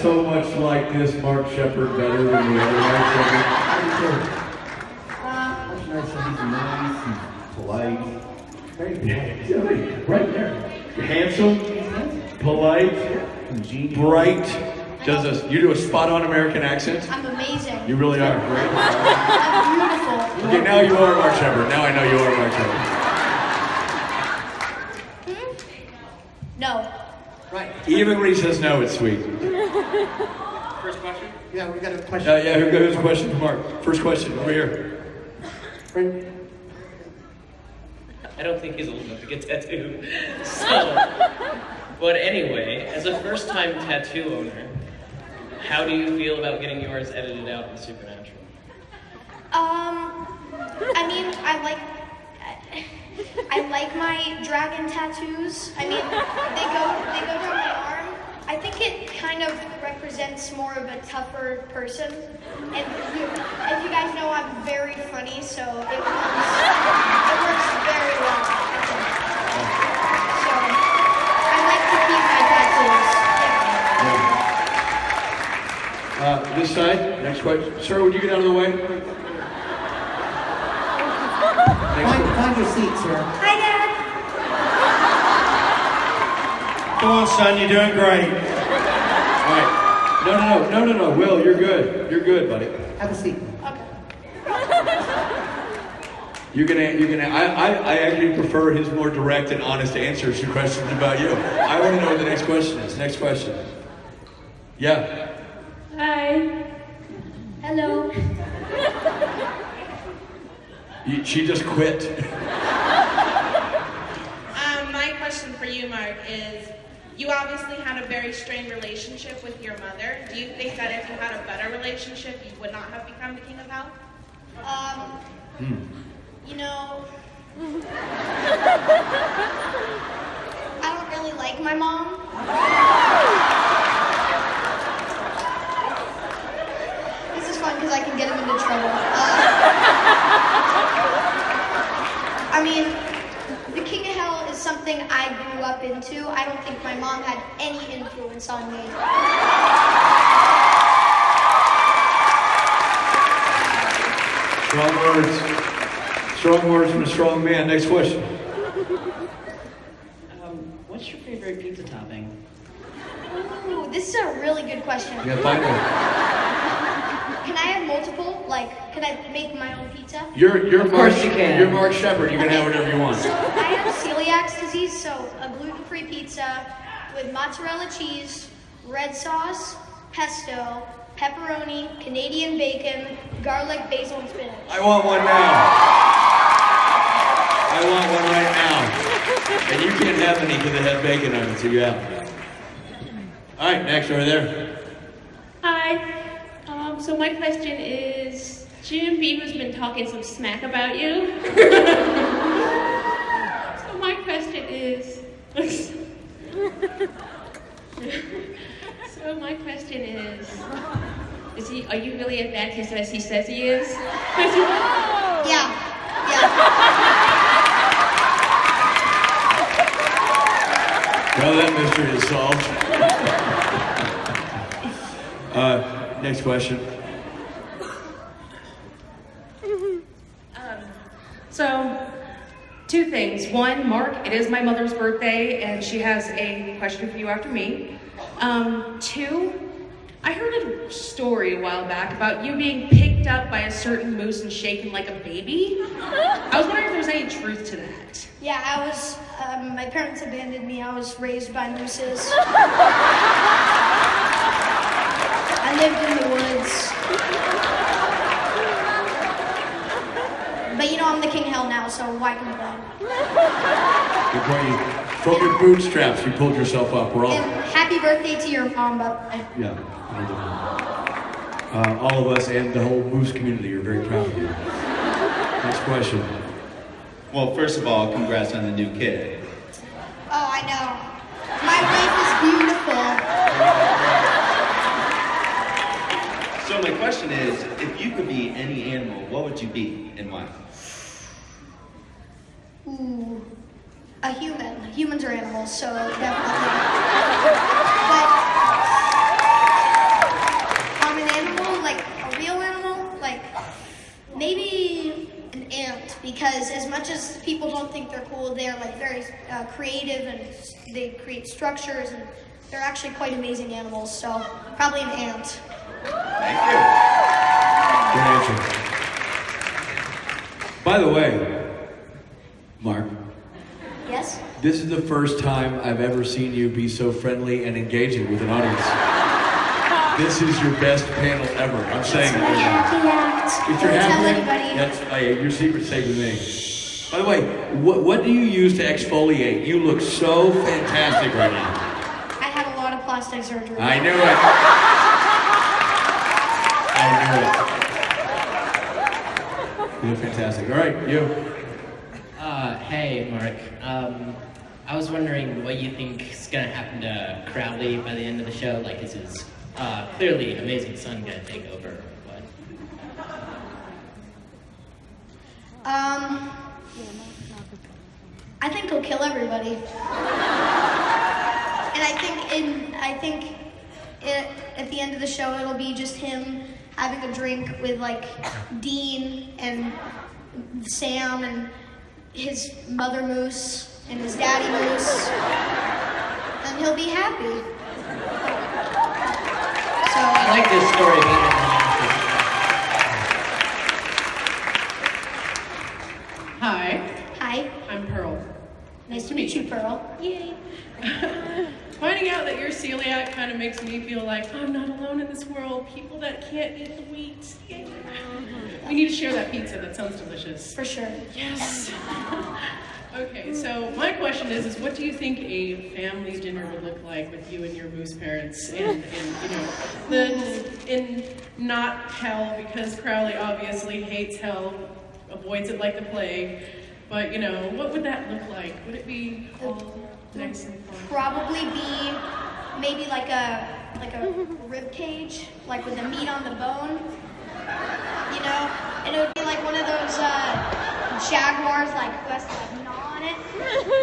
so much like this Mark Sheppard better than the other Mark Sheppard? Much nicer. He's nice, he's polite. Very polite. Yeah, right there. You're handsome, polite, bright. You do a spot-on American accent. I'm amazing. You really are. Great. I'm beautiful. Okay, now you are Mark Sheppard. Now I know you are Mark Sheppard. No. Right. Even when he says no, it's sweet. First question? Yeah, we got a question. Yeah, here goes a question for Mark. First question, over here. Friend. I don't think he's old enough to get tattooed. But anyway, as a first-time tattoo owner, how do you feel about getting yours edited out in Supernatural? I mean, I like my dragon tattoos. I mean, they go down my arm. I think it kind of represents more of a tougher person. And as you guys know, I'm very funny, so it works very well. So I like to keep my tattoos. This side, next question. Sir, would you get out of the way? Find your seat, sir. Hi, Dad. Come on, son, you're doing great. All right. No. Will, you're good. You're good, buddy. Have a seat. Okay. I actually prefer his more direct and honest answers to questions about you. I want to know what the next question is. Next question. Yeah. Hi. Hello. She just quit. My question for you, Mark, is you obviously had a very strained relationship with your mother. Do you think that if you had a better relationship, you would not have become the King of Hell? You know, I don't really like my mom. This is fun because I can get him into trouble. I mean, the King of Hell is something I grew up into. I don't think my mom had any influence on me. Strong words. Strong words from a strong man. Next question. What's your favorite pizza topping? Ooh, this is a really good question. Yeah, find one. Can I have multiple? Like, can I make my own pizza? You're Of Mark. course you can. You're Mark Sheppard. You can have whatever you want. So I have celiac disease, so a gluten-free pizza with mozzarella cheese, red sauce, pesto, pepperoni, Canadian bacon, garlic, basil, and spinach. I want one now. I want one right now. And you can't have any because it has bacon on it, so you have. All right, next over there. Hi. So my question is, Jim Beaver's been talking some smack about you. So my question is, are you really as bad as he says he is? Yeah. Well, that mystery is solved. Next question. So, two things. One, Mark, it is my mother's birthday, and she has a question for you after me. Two, I heard a story a while back about you being picked up by a certain moose and shaken like a baby. I was wondering if there was any truth to that. Yeah, I was, my parents abandoned me. I was raised by mooses. I lived in the woods. But you know, I'm the king of hell now, so why complain? Good point. From your bootstraps, you pulled yourself up. We're all... And happy birthday to your mom, by the way. Yeah. All of us and the whole moose community are very proud of you. Next question. Well, first of all, congrats on the new kid. Oh, I know. My wife is beautiful. So my question is, if you could be any animal, what would you be and why? Ooh, a human. Humans are animals, so definitely. But because as much as people don't think they're cool, they're like very creative and they create structures and they're actually quite amazing animals. So probably an ant. Thank you. Good answer. By the way, Mark, Yes? this is the first time I've ever seen you be so friendly and engaging with an audience. This is your best panel ever. I'm saying it. My happy act. If you're Don't tell happy, anybody. that's your secret's safe with me. By the way, what do you use to exfoliate? You look so fantastic right now. I had a lot of plastic surgery. I knew it. You look fantastic. All right, you. Hey, Mark. I was wondering what you think is gonna happen to Crowley by the end of the show. Like, is his clearly amazing son gonna take over? Or what? I think he'll kill everybody. And I think at the end of the show it'll be just him having a drink with like Dean and Sam and his mother moose and his daddy moose, and he'll be happy. So I like this story better than Hi, hi, I'm Pearl. nice to meet you, Pearl. Yay. Finding out that you're celiac kind of makes me feel like I'm not alone in this world. People that can't eat the wheat. Yay. We need to share that pizza. That sounds delicious. For sure. Yes. Okay, so my question is what do you think a family dinner would look like with you and your moose parents? And in not hell, because Crowley obviously hates hell, avoids it like the plague. But what would that look like? Would it be all nice and fun? Probably be maybe like a rib cage, like with the meat on the bone. And it would be like one of those jaguars, like who has to like gnaw on it.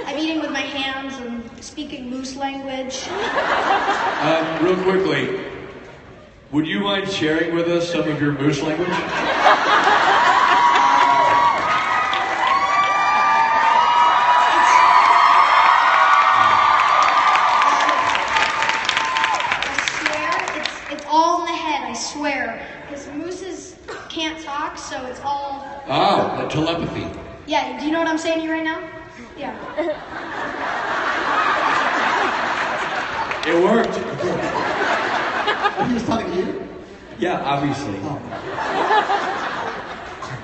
I'm eating with my hands and speaking moose language. Real quickly, would you mind sharing with us some of your moose language? It's all in the head, I swear. Because mooses can't talk, so it's all... Oh, the telepathy. Yeah, do you know what I'm saying to you right now? Yeah. It worked. He was talking to you? Yeah, obviously.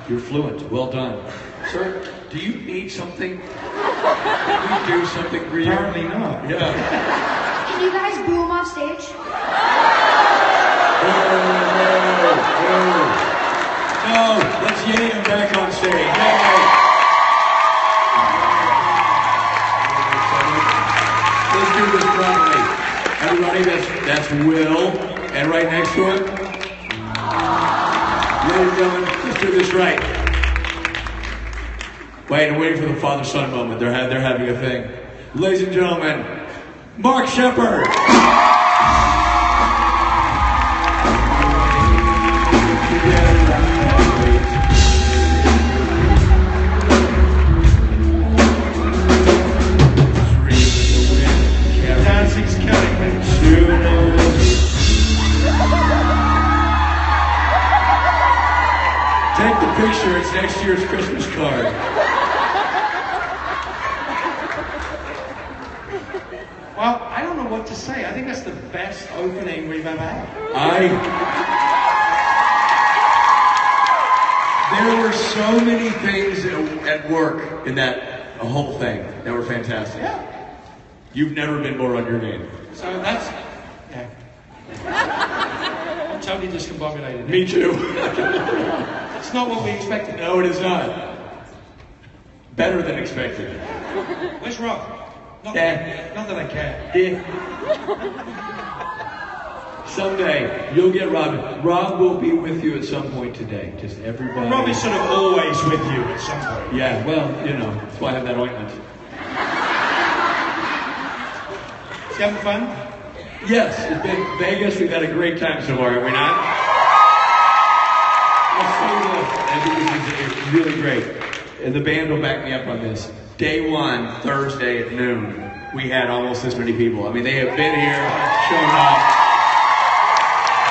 You're fluent. Well done. Sir, do you need something? Can we do something for you? Apparently not. Yeah. Can you guys boo him off stage? No, let's yay him back on stage. Yay. Let's do this properly. Everybody, that's Will. And right next to him, ladies and gentlemen, let's do this right. Wait, I'm waiting for the father-son moment. They're having a thing. Ladies and gentlemen, Mark Sheppard. Dancing's killing me. Take the picture, it's next year's Christmas card. Well, I don't know what to say. I think that's the best opening we've ever had. There were so many things at work in that whole thing that were fantastic. Yeah. You've never been more on your game. So that's... Yeah. I'm totally discombobulated. Me too. It's not what we expected. No, it is not. Better than expected. Where's Rob? Not that I care. Someday, you'll get Rob. Rob will be with you at some point today. Just everybody. Rob is sort of always with you at some point. Yeah, well, that's why I have that ointment. You having fun? Yes, it's been Vegas. We've had a great time so far, have we not? Let's do this. I think this is really great. and the band will back me up on this. Day one, Thursday at noon, we had almost this many people. I mean, they have been here, shown up,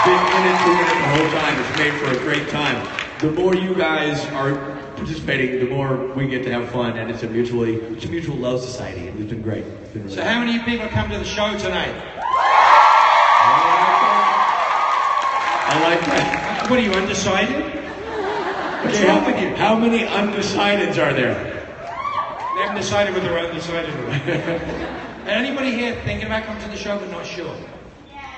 been in it, doing it the whole time. It's made for a great time. The more you guys are participating, the more we get to have fun, and it's a mutual love society, and it's been great. It's been really So how many people come to the show tonight? I like that. What are you, undecided? What's wrong with you? How many undecideds are there? They haven't decided whether they're undecided or not. Anybody here thinking about coming to the show but not sure? Yeah.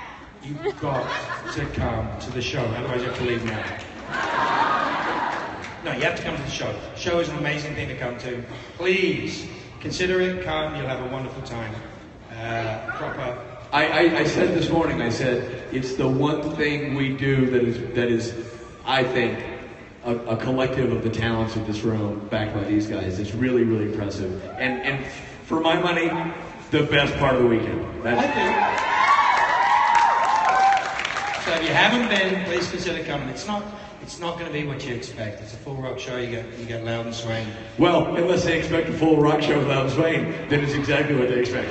You've got to come to the show, otherwise you have to leave now. No, you have to come to the show. The show is an amazing thing to come to. Please, consider it, come, you'll have a wonderful time. Proper. I said this morning, I said, it's the one thing we do that is I think, a collective of the talents of this room backed by these guys. It's really, really impressive. And for my money, the best part of the weekend. I do. So if you haven't been, please consider coming. It's not going to be what you expect. It's a full rock show. You get loud and swaying. Well, unless they expect a full rock show with loud and swaying, then it's exactly what they expect.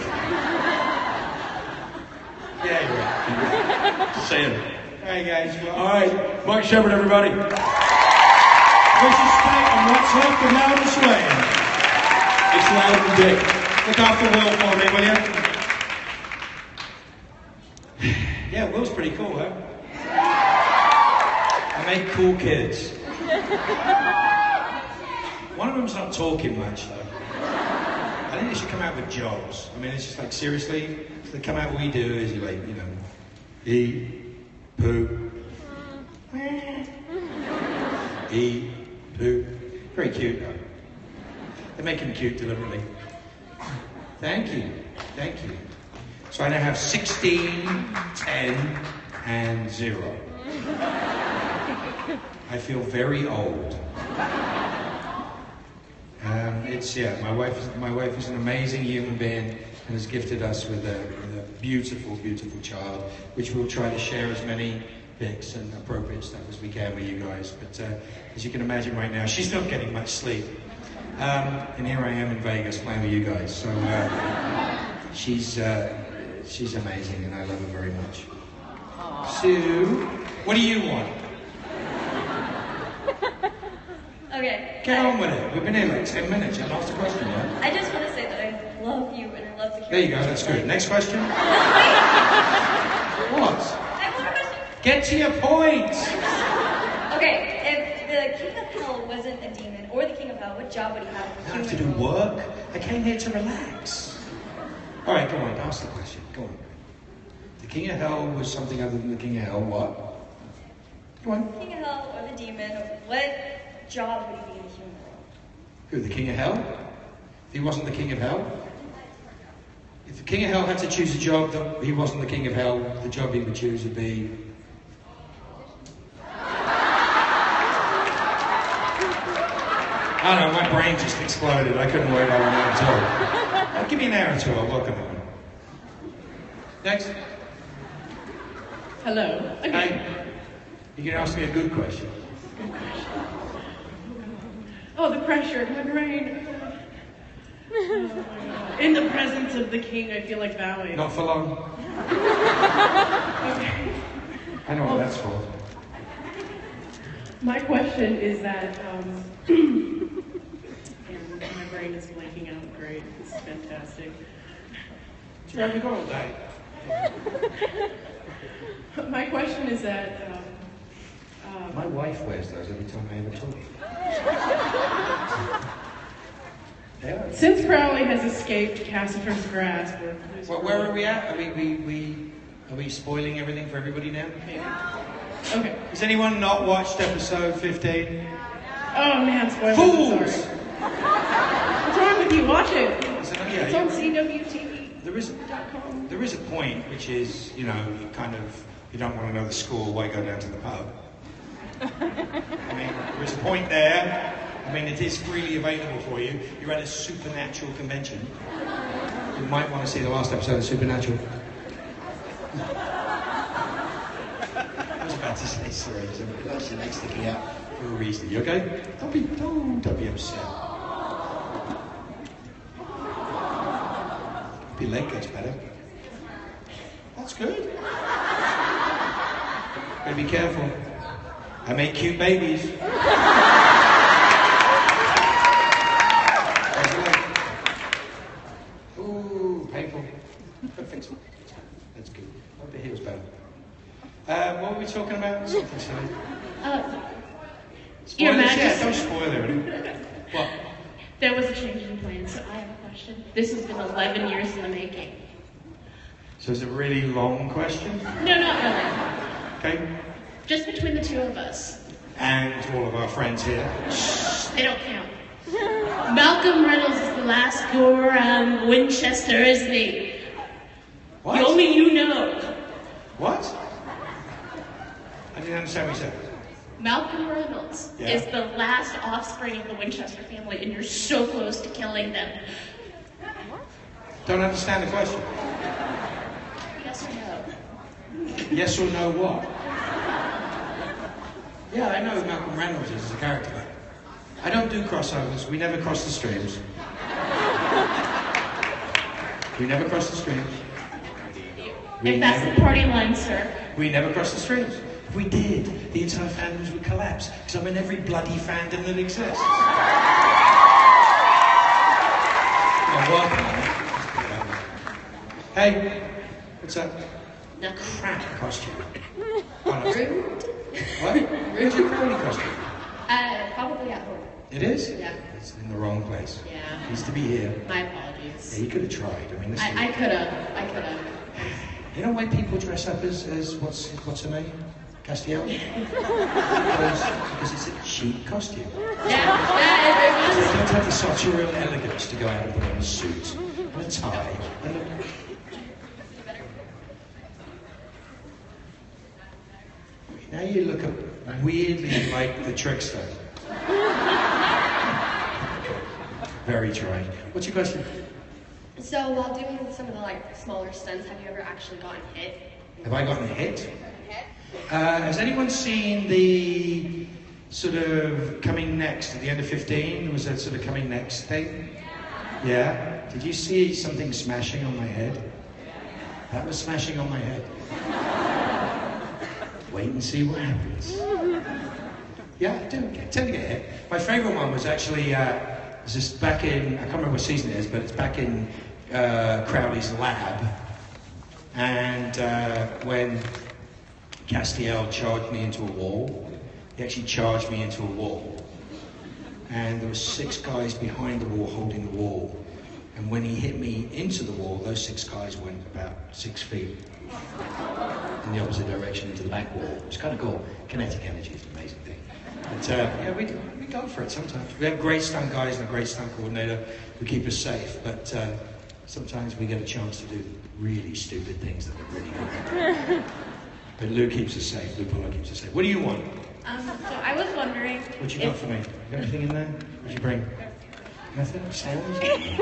Yeah, you're right. Just saying. All right, guys. Well, all right, Mark Sheppard, everybody. Richard State and what's left of loud and swaying. It's loud and dick. Look after Will for me, will you? Yeah, Will's pretty cool, huh? I make cool kids. One of them's not talking much, though. I think they should come out with jobs. I mean, it's just like, seriously, they come out, what we do is you like, eat, poo, eat, poo. Very cute, though. They make him cute deliberately. Thank you. Thank you. So I now have 16, 10, and 0. I feel very old. My wife is an amazing human being and has gifted us with a beautiful, beautiful child, which we'll try to share as many pics and appropriate stuff as we can with you guys. But as you can imagine right now, she's not getting much sleep. And here I am in Vegas playing with you guys. So she's amazing and I love her very much. Sue, what do you want? Okay. Get on with it. We've been here like 10 minutes. I lost the question, right? I just want to say that I love you and I love to hear. There you go, that's good. Next question. What? I have one more question. Get to your point. Okay, if the King of Hell wasn't a demon or the King of Hell, what job would he have? I have to do work. I came here to relax. All right, go on. Ask the question. Go on. The King of Hell was something other than the King of Hell. What? Go on. King of Hell or the demon, what job would he be in the human world? Who, the King of Hell? If he wasn't the King of Hell? If the King of Hell had to choose a job that he wasn't the King of Hell, the job he would choose would be... I don't know, my brain just exploded. I couldn't work out one at all. Give me an hour or two, I'll work on that one. Next. Hello. Okay. Hey, you can ask me a good question. Good question. Oh, the pressure, my brain. Oh, in the presence of the king, I feel like bowing. Not for long. Okay. I know what that's for. My question is that, and my brain is blanking out. Great, this is fantastic. Where have you gone all day? My question is that, my wife wears those every time I ever talk. Since Crowley has escaped Cassifer's grasp, Where are we at? Are we spoiling everything for everybody now? Okay. Has anyone not watched episode 15? Oh man, spoilers. Fools! Sorry. What's wrong with you? Watch it. It's on CWTV. There is a point which is, you don't want to know the score, why go down to the pub? I mean, there is a point there. I mean, it is freely available for you. You're at a supernatural convention. You might want to see the last episode of Supernatural. I was about to say sorry, because your leg's sticking out for a reason. You okay? Don't be upset. Your leg gets better. That's good. Gotta be careful. I make cute babies. Ooh, painful. Gotta fix it. That's good. Hope the heel's better. What were we talking about? Something silly. Your Spoilers? Majesty. Yeah, don't spoil it. What? There was a change in plans, so I have a question. This has been 11 years in the making. So it's a really long question? No, not really. Okay. Just between the two of us. And all of our friends here. They don't count. Malcolm Reynolds is the last go around Winchester, isn't he? What? Only you know. What? I didn't understand what you said. Malcolm Reynolds is the last offspring of the Winchester family, and you're so close to killing them. Don't understand the question. Yes or no? Yes or no what? Yeah, I know who Malcolm Reynolds is as a character. I don't do crossovers. We never cross the streams. We never cross the streams. And that's the party line, sir. We never cross the streams. If we did, the entire fandoms would collapse, because I'm in every bloody fandom that exists. Hey, what's up? No. Crap costume. Rude. What? Where's your Crowley costume? Probably at home. It is? Yeah. It's in the wrong place. Yeah. It needs to be here. My apologies. Yeah, you could have tried. I mean, this I could have. You know why people dress up as what's her name? Castiel? because it's a cheap costume. Yeah, it They was. don't have the sartorial elegance to go out and put on a suit and a tie. Now you look weirdly like the trickster. Very trying. What's your question? So while doing some of the smaller stunts, have you ever actually gotten hit? Have I gotten hit? Has anyone seen the sort of coming next at the end of 15? There was that sort of coming next thing? Yeah? Did you see something smashing on my head? That was smashing on my head. Wait and see what happens. Yeah, I tend to get hit. My favourite one was actually, it's just back in, I can't remember what season it is, but it's back in Crowley's lab. And when Castiel charged me into a wall, he actually charged me into a wall. And there were 6 guys behind the wall holding the wall. And when he hit me into the wall, those 6 guys went about 6 feet in the opposite direction into the back wall. It was kind of cool. Kinetic energy is an amazing thing. But yeah, we go for it sometimes. We have great stunt guys and a great stunt coordinator who keep us safe, but sometimes we get a chance to do really stupid things that are really good. But Lou keeps us safe. Lou Polo keeps us safe. What do you want? So I was wondering. What you got for me? You got anything in there? What'd you bring? Nothing? Sounds? Okay,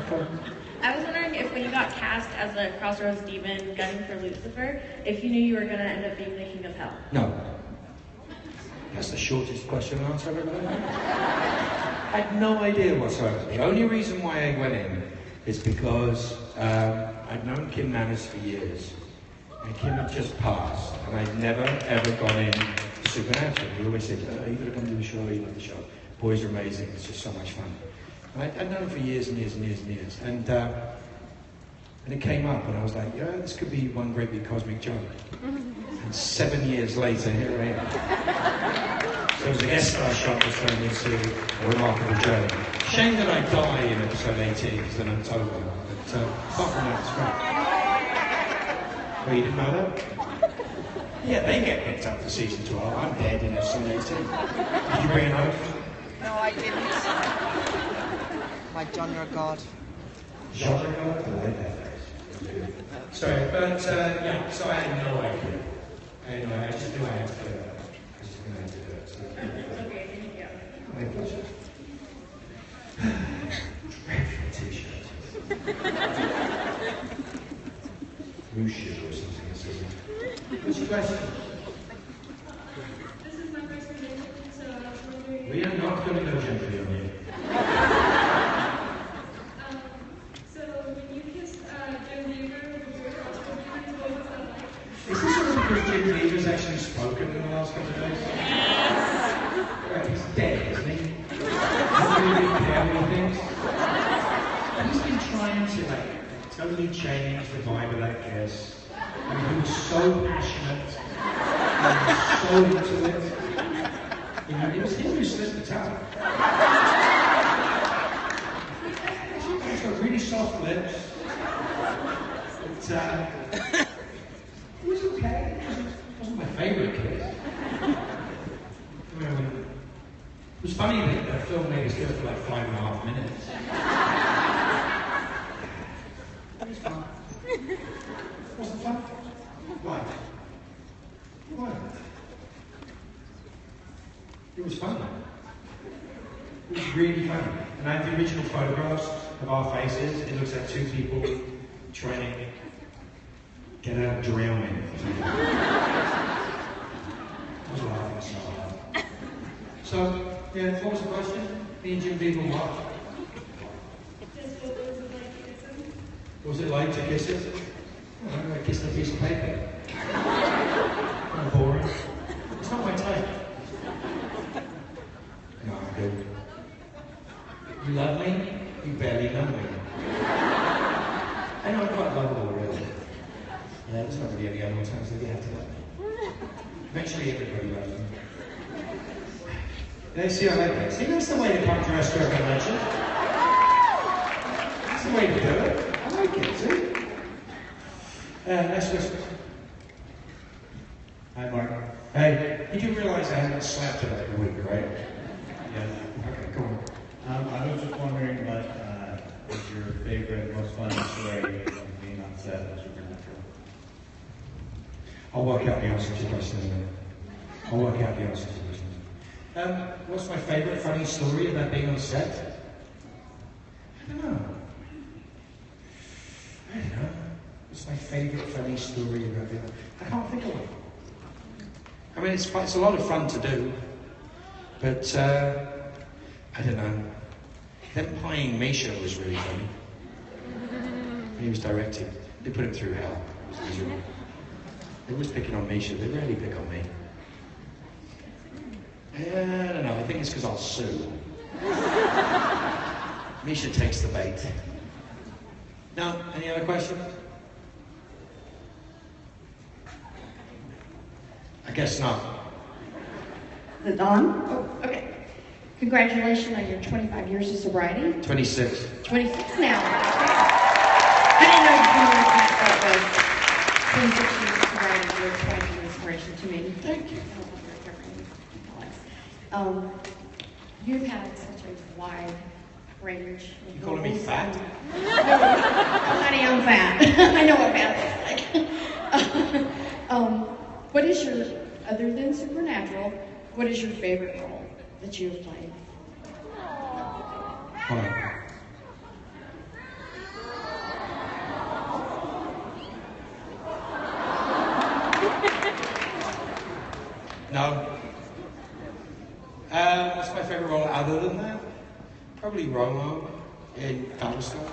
cool. I was wondering if when you got cast as a Crossroads demon gunning for Lucifer, if you knew you were going to end up being the King of Hell. No. That's the shortest question and answer I've ever done. I had no idea whatsoever. The only reason why I went in is because I'd known Kim Manners for years. And Kim had just passed, and I'd never, ever gone in supernatural. He always said, oh, you gotta come to the show, you love the show. Boys are amazing, it's just so much fun. And I'd known him for years and years and years and years. And it came up, and I was like, yeah, this could be one great big cosmic joke. And 7 years later, here I am. So it was a guest star shot that turned into a remarkable journey. Shame that I die in episode 18, because then I'm over. But apart from that, it's great. Oh, you didn't know that? Yeah, they get picked up for season 12. I'm dead in episode 18. Did you bring a note? No, I didn't. My genre god. Genre god? I like that phrase. Sorry, but yeah, so I had no idea. Anyway, I just knew I had to do it. I just knew I had to do it. So. Okay, thank you. My pleasure. Dreadful t-shirt. Mushu or something silly. What's your question? This is my first presentation, so I was wondering. We are not going to go gently on you. trying to totally change the vibe of that kiss. I mean, he was so passionate, he was so into it. You know, it was him who slipped the tongue. He's got really soft lips. It was okay. It wasn't my favourite kiss. It was funny that the film made us do it for like 5.5 minutes. It was fun. Wasn't it fun? Why? Why? It was fun. It was really fun. And I have the original photographs of our faces. It looks like two people trying to get out of drowning. I was laughing so hard. So, yeah, what was the question? Me and Jim Beaver what? What was it like to kiss it? I kissed a piece of paper. Kind of boring. It's not my type. No, I'm good. You love me? You barely know me. I know I'm quite lovable, really. Yeah, there's not really any other times that you have to love me. Eventually everybody loves me. Yeah, see, I like that. See, that's the way to contrast your convention. That's the way to do it. I like it, see? Next question. Hi, Mark. Hey, you do realize I haven't slept in like a week, right? Yes. Okay, come on. I was just wondering what is your favorite, most fun story of being on set of Supernatural? I'll work out the answer to your question in a minute. I'll work out the answer to your question. What's my favourite funny story about being on set? I don't know. What's my favourite funny story about being on set? I can't think of one. I mean, it's a lot of fun to do, but I don't know. Them playing Misha was really funny. When he was directing, they put him through hell. It was miserable. They always picking on Misha. They rarely pick on me. I don't know. I think it's because I'll sue. Misha takes the bait. No? Any other questions? I guess not. The Don? Oh, okay. Congratulations on your 25 years of sobriety. 26. 26 now. I didn't know you were that was 26 years of sobriety. You're quite an inspiration to me. Thank you. You've had such a wide range. You calling me fat? Honey, I'm fat. I know what fat looks like. What is your, other than Supernatural, what is your favorite role that you have played? Hold on. No. What's my favorite role other than that? Probably Romo in Vegascon.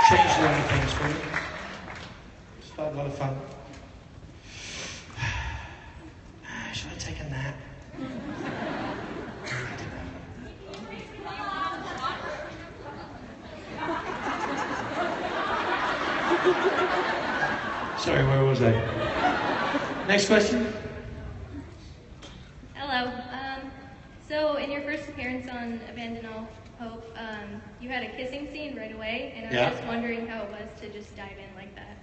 Changed a lot of things for me. It's a lot of fun. Should I take a nap? Sorry, where was I? Next question. Hello. So in your first appearance on Abandon All Hope, you had a kissing scene right away, and I was just wondering how it was to just dive in like that.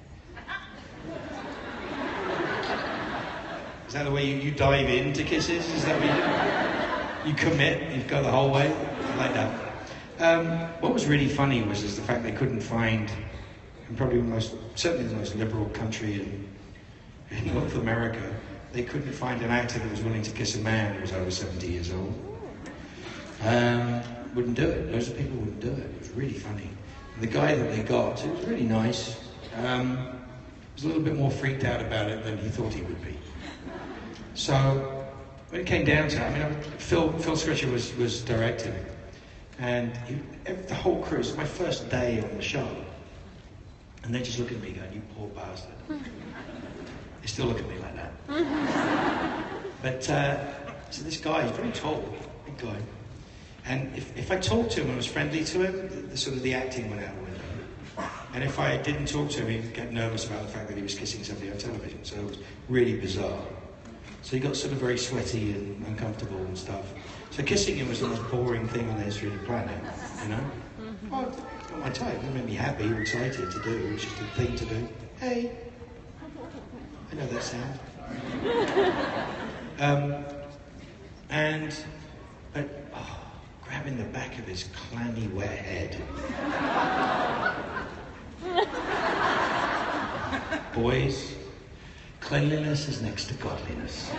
Is that the way you dive into kisses? Is that what you commit? You go the whole way? Like that. What was really funny was the fact they couldn't find, and probably certainly the most liberal country in North America, they couldn't find an actor that was willing to kiss a man who was over 70 years old. Wouldn't do it. Loads of people wouldn't do it. It was really funny. And the guy that they got, it was really nice. Was a little bit more freaked out about it than he thought he would be. So when it came down to it, I mean, Phil Swisher was directing, and the whole crew. It was my first day on the show, and they just look at me going, "You poor bastard." They still look at me like that. But so this guy, he's very tall, big guy. And if I talked to him and was friendly to him, the sort of the acting went out the window. And if I didn't talk to him, he'd get nervous about the fact that he was kissing somebody on television. So it was really bizarre. So he got sort of very sweaty and uncomfortable and stuff. So kissing him was the most boring thing on the history of the planet, you know? Well, not my type. It made me happy or excited to do. It was just a thing to do. Hey. I know that sound. But grabbing the back of his clammy, wet head. Boys, cleanliness is next to godliness.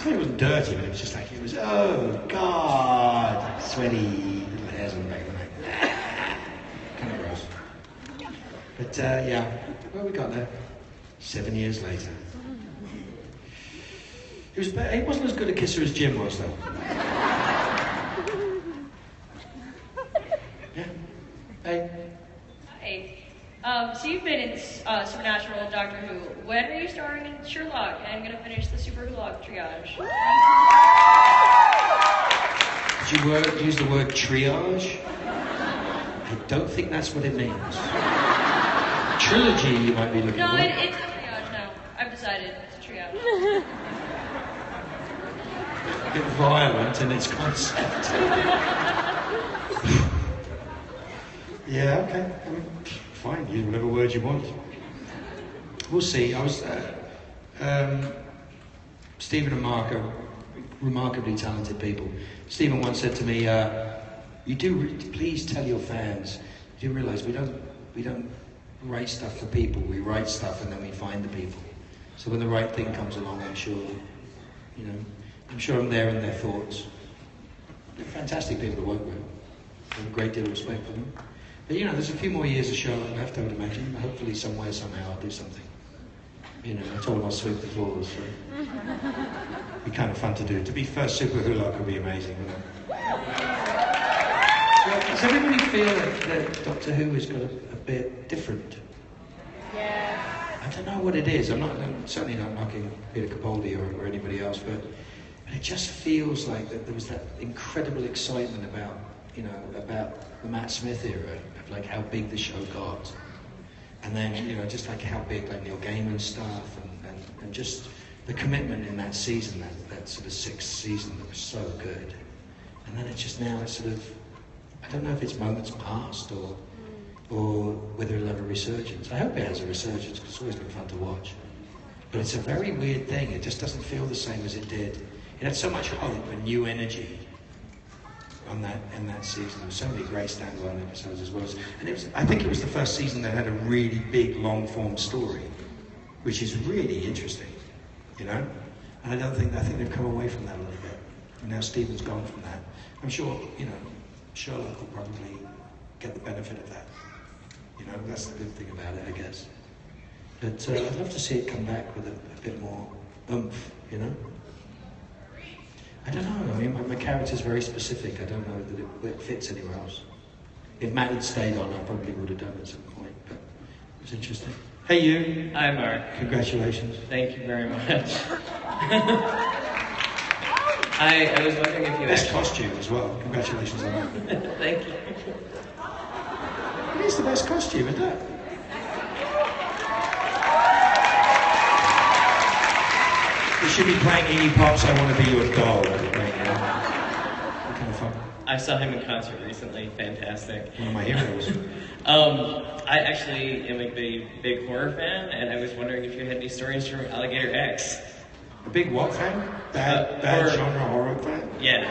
It wasn't dirty, but it was just like, it was, oh, God, sweaty, little hairs on the back of the neck. Kind of gross. But, yeah, well, we got there. 7 years later. He wasn't as good a kisser as Jim was, though. Yeah. Hey. Hi. So you've been in Supernatural, Doctor Who. When are you starring in Sherlock? I'm gonna finish the Superlog triage. Did you use the word triage? I don't think that's what it means. Trilogy, you might be looking No, for. it's a triage now. I've decided it's a triage. A bit violent in its concept. Yeah, okay. I mean, fine, use whatever word you want. We'll see. I was, Stephen and Mark are remarkably talented people. Stephen once said to me, please tell your fans, you do realise we don't write stuff for people, we write stuff and then we find the people. So when the right thing comes along, I'm sure I'm there in their thoughts. They're fantastic people to work with. I have a great deal of respect for them. But there's a few more years of Sherlock left, I would imagine. Hopefully somewhere, somehow, I'll do something. I told them I'll sweep the floors, so it'd be kind of fun to do. To be first Super Who-Lock would be amazing, wouldn't it? Does everybody feel that Doctor Who has got a bit different? Yeah. I don't know what it is. I'm certainly not knocking Peter Capaldi or anybody else, but it just feels like that there was that incredible excitement about the Matt Smith era, of like how big the show got. And then, just like how big like Neil Gaiman's stuff and just the commitment in that season, that sort of 6th season that was so good. And then it's just now it's sort of, I don't know if it's moments past or whether it'll have a resurgence. I hope it has a resurgence because it's always been fun to watch. But it's a very weird thing. It just doesn't feel the same as it did. It had so much hope and new energy in that season. There were so many great standalone episodes as well. And I think it was the first season that had a really big long-form story, which is really interesting, And I think they've come away from that a little bit. And now Stephen's gone from that. I'm sure, Sherlock will probably get the benefit of that. That's the good thing about it, I guess. But I'd love to see it come back with a bit more oomph, I don't know. I mean, my character's very specific. I don't know that it fits anywhere else. If Matt had stayed on, I probably would have done at some point, but it was interesting. Hey, you. Hi, Mark. Congratulations. Thank you very much. I was wondering if you... Best costume as well. Congratulations on that. Thank you. It is the best costume, isn't it? We should be playing Iggy Pop's I Want to Be Your Dog right now. Kind of fun. I saw him in concert recently. Fantastic. One of my heroes. I actually am a big horror fan, and I was wondering if you had any stories from Alligator X. A big what fan? Bad genre horror fan? Yeah.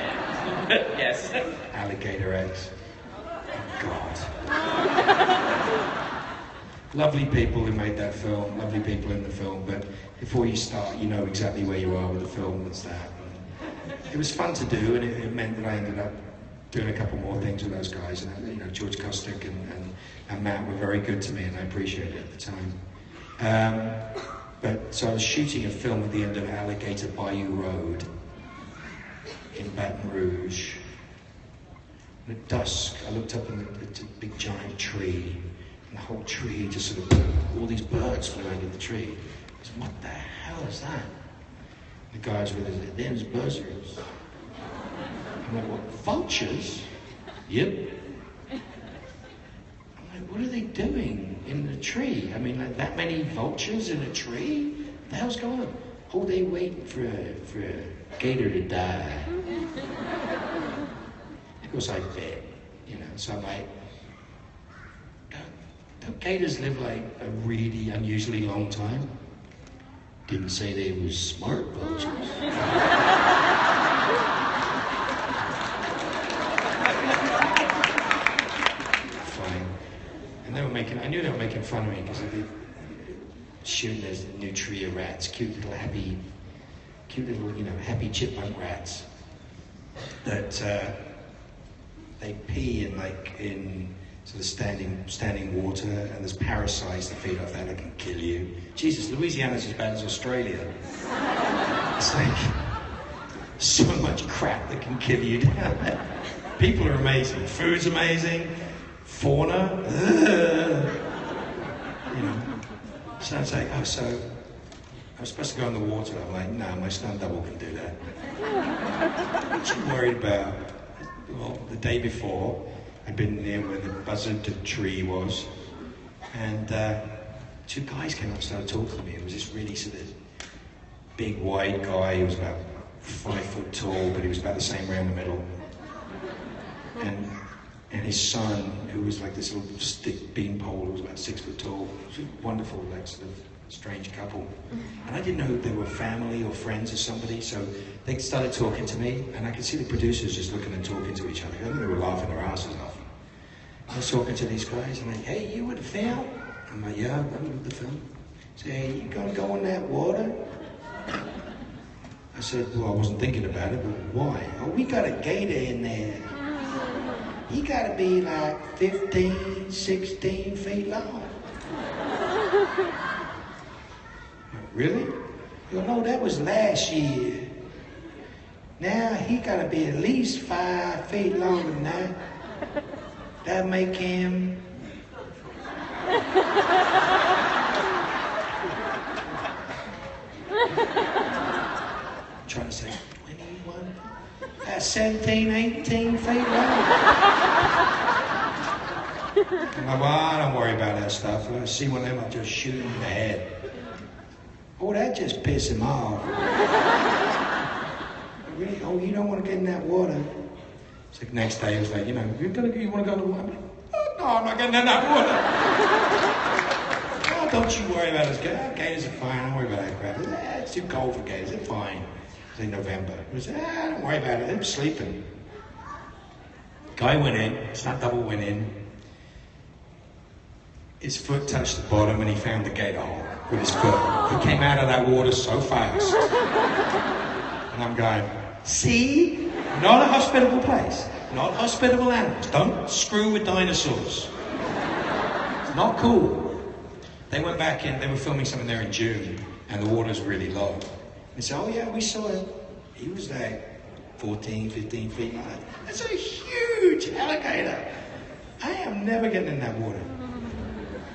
Yes. Alligator X. God. Lovely people who made that film, lovely people in the film, but before you start, you know exactly where you are with the film that's to happen. It was fun to do, and it meant that I ended up doing a couple more things with those guys, and George Costick and Matt were very good to me, and I appreciated it at the time. So I was shooting a film at the end of Alligator Bayou Road in Baton Rouge. And at dusk, I looked up and it's a big giant tree. And the whole tree just sort of, all these birds flew out of the tree. I said, what the hell is that? The guys were there, there's buzzards. I'm like, what, vultures? Yep. I'm like, what are they doing in the tree? I mean, like that many vultures in a tree? What the hell's going on? Oh, they waiting for a gator to die. Of course, I bet, you know, so I'm like, don't gators live like a really unusually long time? Didn't say they were smart vultures. Fine. And they were making, I knew they were making fun of me because they shooting this new trio of rats, cute little, you know, happy chipmunk rats that they pee in sort of standing water, and there's parasites that feed off that that can kill you. Jesus, Louisiana's as bad as Australia. It's like so much crap that can kill you down there. People are amazing, food's amazing, fauna, you know. So it's like, oh, so I was supposed to go in the water. I'm like, no, my stunt double can do that. What you worried about? Well, the day before, I'd been near where the buzzard tree was, and two guys came up and started talking to me. It was this really sort of big, wide guy. He was about 5 foot tall, but he was about the same way in the middle. And his son, who was like this little stick beanpole, who was about 6 foot tall. It was a wonderful, like, sort of strange couple. And I didn't know if they were family or friends or somebody, so they started talking to me, and I could see the producers just looking and talking to each other. I think they were laughing their asses off. I was talking to these guys, and like, hey, you with the film? I'm like, yeah, I'm with the film. Say, hey, you gonna go in that water? I said, well, I wasn't thinking about it, but why? Oh, we got a gator in there. He gotta be like 15, 16 feet long. Really? You go, no, that was last year. Now he gotta be at least 5 feet longer than that. That make him... I'm trying to say 21, 17, 18 feet long. I'm like, well, I don't worry about that stuff. When I see one of them, I'll just shoot him in the head. Oh, that just pissed him off. Really? Oh, you don't want to get in that water? It's like next day, it was like, you know, you want to go in the water? I'm like, oh, no, I'm not getting in that water. Oh, don't you worry about it. Gators are fine. Don't worry about that crap. It's too cold for gators. They're fine. It was in November. It was, don't worry about it. They were sleeping. Guy went in. Stunt double went in. His foot touched the bottom, and he found the gator hole with his foot. He came out of that water so fast. And I'm going, see? Not a hospitable place. Not hospitable animals. Don't screw with dinosaurs. It's not cool. They went back in, they were filming something there in June, and the water's really low. They said, oh yeah, we saw him. He was like 14, 15 feet high. That's a huge alligator. I am never getting in that water.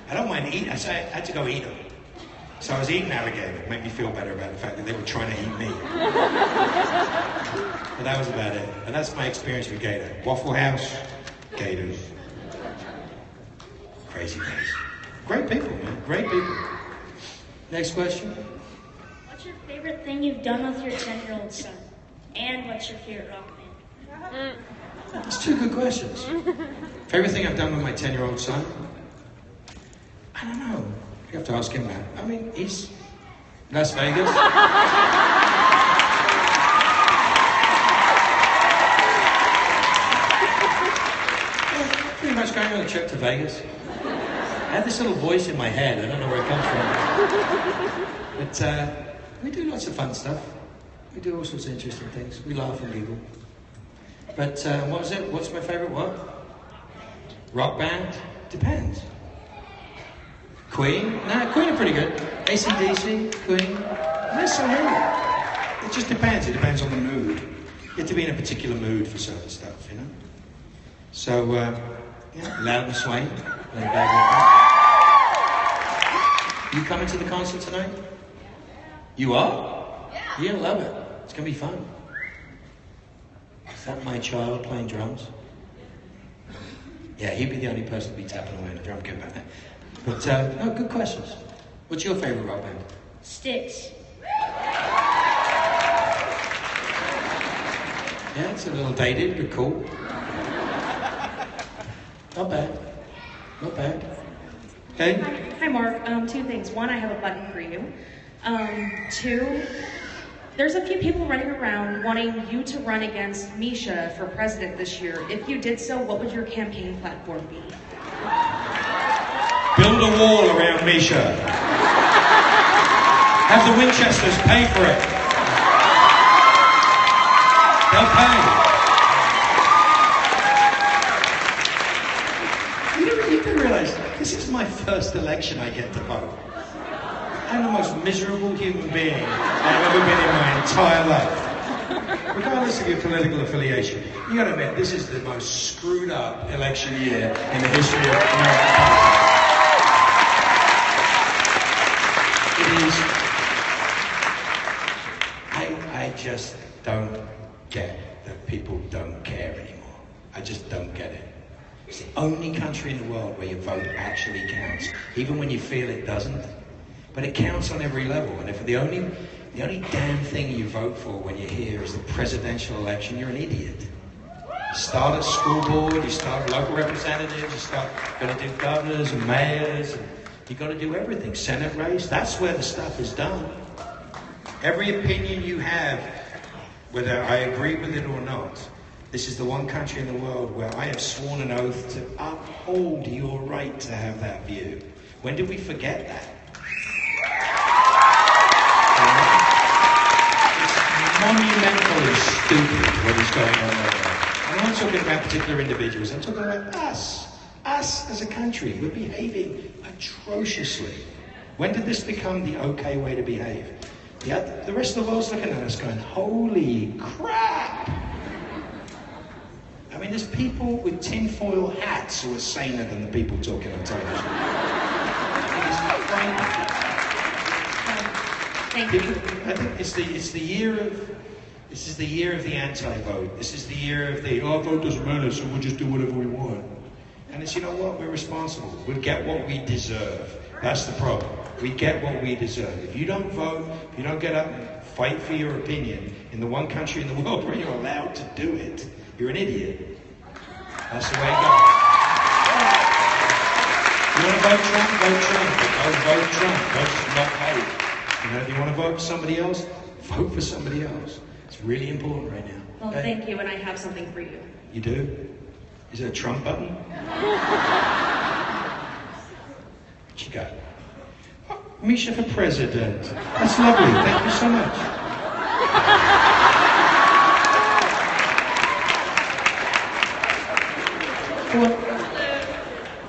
I don't mind eating. I had to go eat them. So I was eating alligator. It made me feel better about the fact that they were trying to eat me. But that was about it. And that's my experience with gator. Waffle House, gators. Crazy guys. Great people, man. Great people. Next question. What's your favorite thing you've done with your 10-year-old son? And what's your favorite rock band? That's two good questions. Favorite thing I've done with my 10-year-old son? I don't know. You have to ask him that. I mean, he's Las Vegas. Pretty much going on a trip to Vegas. I had this little voice in my head. I don't know where it comes from. But we do lots of fun stuff. We do all sorts of interesting things. We laugh and giggle. But what was it? What's my favorite what? Rock band? Depends. Queen? Nah, Queen are pretty good. AC/DC, Queen. There's so many. It just depends. It depends on the mood. You have to be in a particular mood for certain stuff, you know? So, yeah, Loud and Swain. You coming to the concert tonight? You are? Yeah. You're gonna love it. It's gonna be fun. Is that my child playing drums? Yeah, he'd be the only person to be tapping away on a drum kit back there. But, no, good questions. What's your favourite rock band? Styx. Yeah, it's a little dated, but cool. Not bad. Not bad. Okay? Hi, Mark. Two things. One, I have a button for you. Two, there's a few people running around wanting you to run against Misha for president this year. If you did so, what would your campaign platform be? Build a wall around Misha. Have the Winchesters pay for it. They'll pay. You do realize this is my first election I get to vote. I'm the most miserable human being I've ever been in my entire life. Regardless of your political affiliation, you gotta admit, this is the most screwed up election year in the history of American politics. It is. I just don't get that people don't care anymore. I just don't get it. It's the only country in the world where your vote actually counts, even when you feel it doesn't. But it counts on every level, and if the only damn thing you vote for when you're here is the presidential election, you're an idiot. You start at school board, you start at local representatives, you start going to do governors and mayors, and you got to do everything. Senate race, that's where the stuff is done. Every opinion you have, whether I agree with it or not, this is the one country in the world where I have sworn an oath to uphold your right to have that view. When did we forget that? Monumentally stupid what is going on there. I'm not talking about particular individuals, I'm talking about us. Us as a country, we're behaving atrociously. When did this become the okay way to behave? The rest of the world's looking at us going, holy crap! I mean, there's people with tinfoil hats who are saner than the people talking on television. It's frightening. Thank you. I think it's the year of. This is the year of the anti-vote. This is the year of the vote doesn't matter, so we'll just do whatever we want. And it's, you know what, we're responsible. We get what we deserve. That's the problem. We get what we deserve. If you don't vote, if you don't get up and fight for your opinion in the one country in the world where you're allowed to do it, you're an idiot. That's the way it goes. You want to vote Trump? Vote Trump. But don't vote Trump. Vote not vote. You know, if you want to vote for somebody else, vote for somebody else. It's really important right now. Well, thank you, and I have something for you. You do? Is it a Trump button? What you got? Oh, Misha for president. That's lovely. Thank you so much.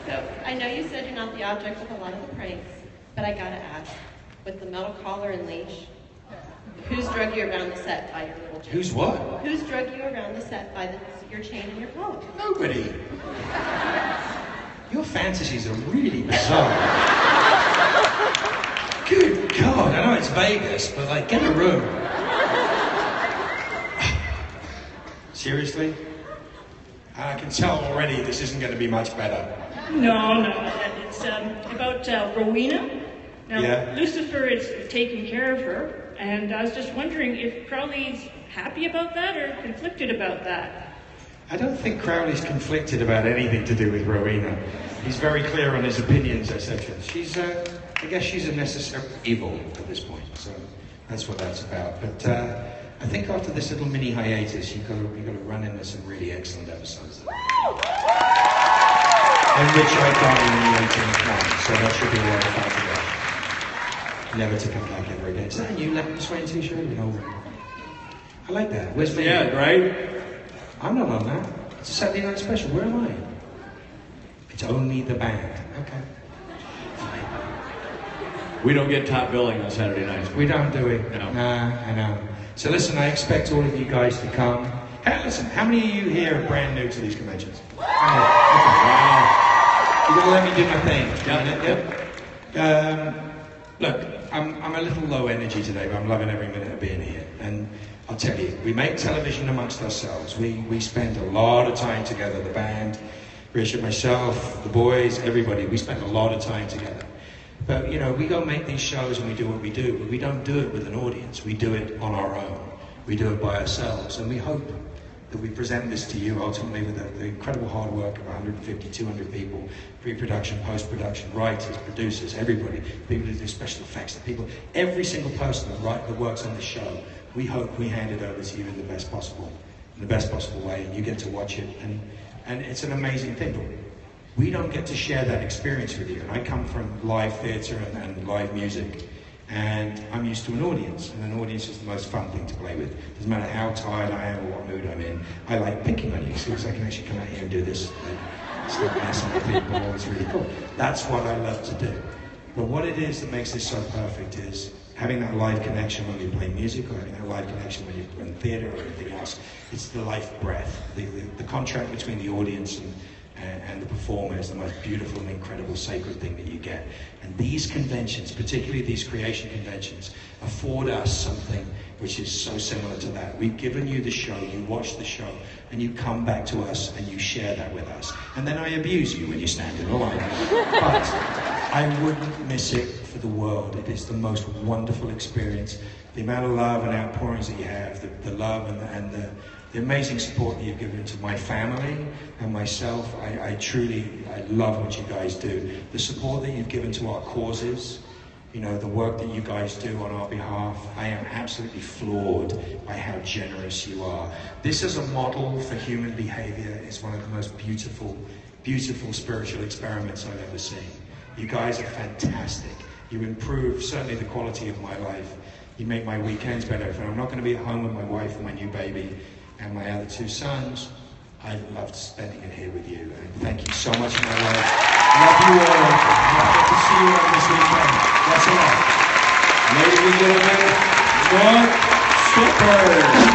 So, I know you said you're not the object of a lot of the praise, but I gotta ask, with the metal collar and leash, who's drug you around the set by your little chain? Who's what? Who's drug you around the set by your chain and your collar? Nobody. Your fantasies are really bizarre. Good God, I know it's Vegas, but like, get a room. Seriously? I can tell already this isn't going to be much better. No, it's about Rowena. Now, Yeah. Lucifer is taking care of her, and I was just wondering if Crowley's happy about that or conflicted about that. I don't think Crowley's conflicted about anything to do with Rowena. He's very clear on his opinions, etc. She's, I guess she's a necessary evil at this point, so that's what that's about. But I think after this little mini hiatus, you've got to run into some really excellent episodes. In which I die in the 18th one, so that should be a lot of fun to watch. Never to come back ever again. Is that a new Lemon Swain t-shirt? No. I like that. Where's my Yeah, right? I'm not on that. It's a Saturday night special. Where am I? It's only the band. Okay. We don't get top billing on Saturday nights. We don't do it. No. Nah, I know. So listen, I expect all of you guys to come. Hey, listen, how many of you here are brand new to these conventions? Oh, okay. Wow. You're gonna let me do my thing? Yep. Look, I'm a little low energy today, but I'm loving every minute of being here. And I'll tell you, we make television amongst ourselves. We spend a lot of time together, the band, Richard, myself, the boys, everybody. We spend a lot of time together. But, you know, we go make these shows and we do what we do, but we don't do it with an audience. We do it on our own. We do it by ourselves. And we hope that we present this to you ultimately with the incredible hard work of 150, 200 people, pre-production, post-production, writers, producers, everybody, people who do special effects, the people, every single person that works on the show. We hope we hand it over to you in the best possible way, and you get to watch it, and it's an amazing thing. But we don't get to share that experience with you. And I come from live theatre and live music, and I'm used to an audience, and an audience is the most fun thing to play with. Doesn't matter how tired I am or what mood I'm in. I like picking on you, because I can actually come out here and do this, and start messing with people. It's really cool. That's what I love to do. But what it is that makes this so perfect is having that live connection when you play music, or having that live connection when you're in theatre or anything else. It's the life breath. The contract between the audience and the performer is the most beautiful and incredible sacred thing that you get. And these conventions, particularly these creation conventions, afford us something which is so similar to that. We've given you the show, you watch the show, and you come back to us and you share that with us. And then I abuse you when you stand in the line. But I wouldn't miss it for the world. It is the most wonderful experience. The amount of love and outpourings that you have, the love and the amazing support that you've given to my family and myself. I love what you guys do. The support that you've given to our causes, you know, the work that you guys do on our behalf. I am absolutely floored by how generous you are. This as a model for human behavior is one of the most beautiful, beautiful spiritual experiments I've ever seen. You guys are fantastic. You improve certainly the quality of my life. You make my weekends better. If I'm not going to be at home with my wife and my new baby and my other two sons, I loved spending it here with you. And thank you so much, my wife. Love you all. Love to see you on this weekend. That's a lot. Ladies and gentlemen, Mark Sheppard.